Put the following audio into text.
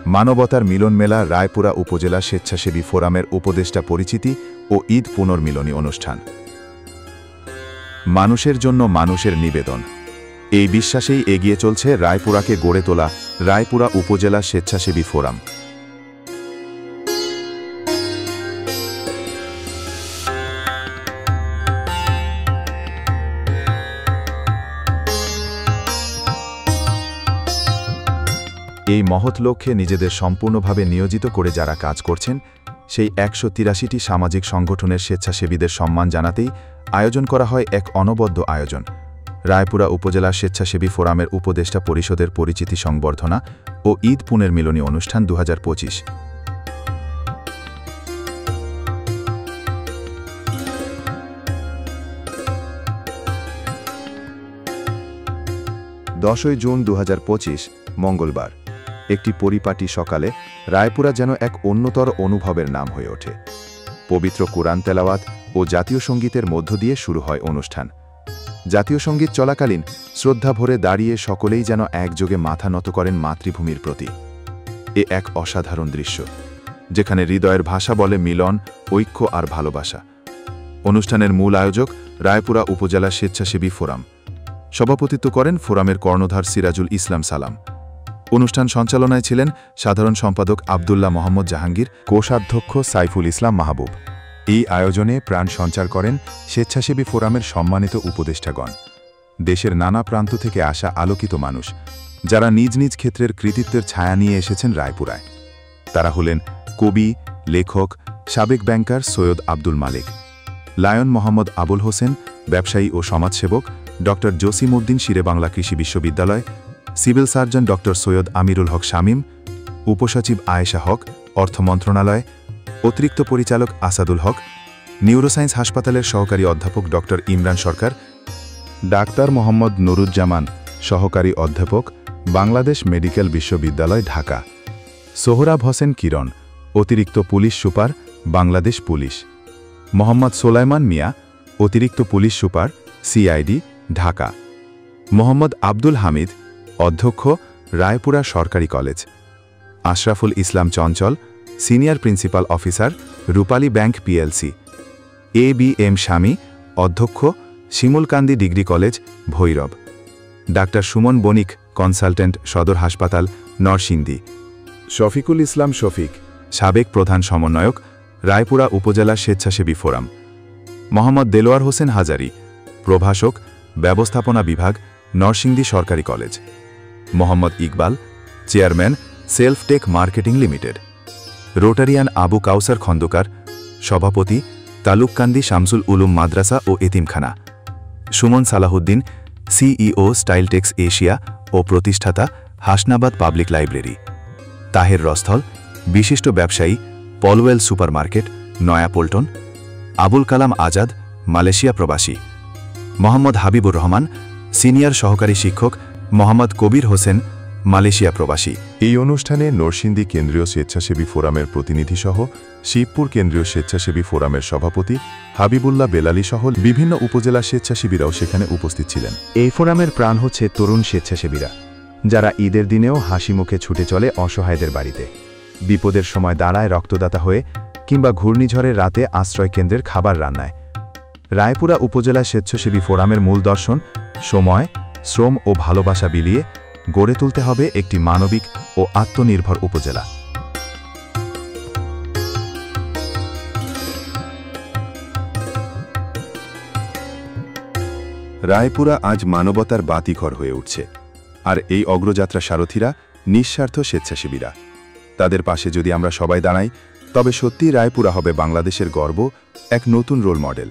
মানবতার মিলন মেলা রায়পুরা উপজেলা স্বেচ্ছাসেবী ফোরামের উপদেষ্টা পরিচিতি ও ঈদ পুনর্মিলনী অনুষ্ঠান। মানুষের জন্য মানুষের নিবেদন, এই বিশ্বাসেই এগিয়ে চলছে রায়পুরাকে গড়ে তোলা রায়পুরা উপজেলা স্বেচ্ছাসেবী ফোরাম। এই মহৎ লক্ষ্যে নিজেদের সম্পূর্ণভাবে নিয়োজিত করে যারা কাজ করছেন, সেই ১৮৩টি সামাজিক সংগঠনের স্বেচ্ছাসেবীদের সম্মান জানাতেই আয়োজন করা হয় এক অনবদ্য আয়োজন, রায়পুরা উপজেলা স্বেচ্ছাসেবী ফোরামের উপদেষ্টা পরিষদের পরিচিতি সংবর্ধনা ও ঈদ পুনর্মিলনী অনুষ্ঠান ২০২৫। ১০ই জুন ২০২৫ মঙ্গলবার একটি পরিপাটি সকালে রায়পুরা যেন এক অন্যতর অনুভবের নাম হয়ে ওঠে। পবিত্র কুরআন তেলাওয়াত ও জাতীয় সঙ্গীতের মধ্য দিয়ে শুরু হয় অনুষ্ঠান। জাতীয় সঙ্গীত চলাকালীন শ্রদ্ধা ভরে দাঁড়িয়ে সকলেই যেন একযোগে মাথা নত করেন মাতৃভূমির প্রতি। এ এক অসাধারণ দৃশ্য, যেখানে হৃদয়ের ভাষা বলে মিলন, ঐক্য আর ভালোবাসা। অনুষ্ঠানের মূল আয়োজক রায়পুরা উপজেলা স্বেচ্ছাসেবী ফোরাম। সভাপতিত্ব করেন ফোরামের কর্ণধার সিরাজুল ইসলাম সালাম। অনুষ্ঠান সঞ্চালনায় ছিলেন সাধারণ সম্পাদক আবদুল্লাহ মোহাম্মদ জাহাঙ্গীর, কোষাধ্যক্ষ সাইফুল ইসলাম মাহবুব। এই আয়োজনে প্রাণ সঞ্চার করেন স্বেচ্ছাসেবী ফোরামের সম্মানিত উপদেষ্টাগণ, দেশের নানা প্রান্ত থেকে আসা আলোকিত মানুষ, যারা নিজ নিজ ক্ষেত্রের কৃতিত্বের ছায়া নিয়ে এসেছেন রায়পুরায়। তারা হলেন কবি, লেখক, সাবেক ব্যাংকার সৈয়দ আব্দুল মালিক, লায়ন মোহাম্মদ আবুল হোসেন, ব্যবসায়ী ও সমাজসেবক ডক্টর জসিমউদ্দিন শেরেবাংলা কৃষি বিশ্ববিদ্যালয়, সিভিল সার্জন ডক্টর সৈয়দ আমিরুল হক শামীম, উপসচিব আয়েশা হক, অর্থ মন্ত্রণালয়, অতিরিক্ত পরিচালক আসাদুল হক, নিউরোসায়েন্স হাসপাতালের সহকারী অধ্যাপক ডক্টর ইমরান সরকার, ডাক্তার মোহাম্মদ নুরুজ্জামান, সহকারী অধ্যাপক, বাংলাদেশ মেডিকেল বিশ্ববিদ্যালয় ঢাকা, সোহরাব হোসেন কিরণ, অতিরিক্ত police super, Bangladesh police, Mohammad Solaiman Mia, অতিরিক্ত police super, CID, Dhaka, Mohammad Abdul Hamid, অধ্যক্ষ, রায়পুরা সরকারি college, Ashraful Islam Chanchal, senior principal officer, Rupali bank PLC, ABM Shami, অধ্যক্ষ, Shimulkandi degree college, Bhairab, doctor Sumon Banik, consultant, সদর হাসপাতাল, নরসিংদী, শফিকুল ইসলাম শফিক, সাবেক প্রধান সমন্বয়ক, রায়পুরা উপজেলা স্বেচ্ছাসেবী ফোরাম, মোহাম্মদ দেলোয়ার হোসেন হাজারি, প্রভাষক, ব্যবস্থাপনা বিভাগ, নরসিংদী সরকারি college, Mohammad Iqbal, chairman, self tech marketing limited, Rotarian Abu Kawsar Khandaker, সভাপতি, তালুককান্দি শামসুল উলুম মাদ্রাসা ও এতিমখানা, Sumon Salahuddin, CEO Styletex Asia ও প্রতিষ্ঠাতা, হাসনাবাদ পাবলিক লাইব্রেরি, তাহের রস্থল, বিশিষ্ট ব্যবসায়ী, Polwel supermarket, Nayapaltan, Abul Kalam Azad, Malaysia প্রবাসী, মোহাম্মদ হাবিবুর রহমান, সিনিয়র সহকারী শিক্ষক, মোহাম্মদ কবির হোসেন, মালয়েশিয়া প্রবাসী। এই অনুষ্ঠানে নরসিংদী কেন্দ্রীয় স্বেচ্ছাসেবী ফোরামের প্রতিনিধিসহ শিবপুর কেন্দ্রীয় স্বেচ্ছাসেবী ফোরামের সভাপতি হাবিবুল্লাহ বেলালী সহ বিভিন্ন উপজেলা স্বেচ্ছাসেবীরাও সেখানে উপস্থিত ছিলেন। এই ফোরামের প্রাণ হচ্ছে তরুণ স্বেচ্ছাসেবীরা, যারা ঈদের দিনেও হাসি মুখে ছুটে চলে অসহায়দের বাড়িতে, বিপদের সময় দাঁড়ায় রক্তদাতা হয়ে, কিংবা ঘূর্ণিঝড়ের রাতে আশ্রয় কেন্দ্রের খাবার রান্নায়। রায়পুরা উপজেলা স্বেচ্ছাসেবী ফোরামের মূল দর্শন, সময়, শ্রম ও ভালোবাসা বিলিয়ে গড়ে তুলতে হবে একটি মানবিক ও আত্মনির্ভর উপজেলা। রায়পুরা আজ মানবতার বাতিঘর হয়ে উঠছে, আর এই অগ্রযাত্রা সারথীরা নিঃস্বার্থ স্বেচ্ছাসেবীরা। তাদের পাশে যদি আমরা সবাই দাঁড়াই, তবে সত্যিই রায়পুরা হবে বাংলাদেশের গর্ব, এক নতুন রোল মডেল।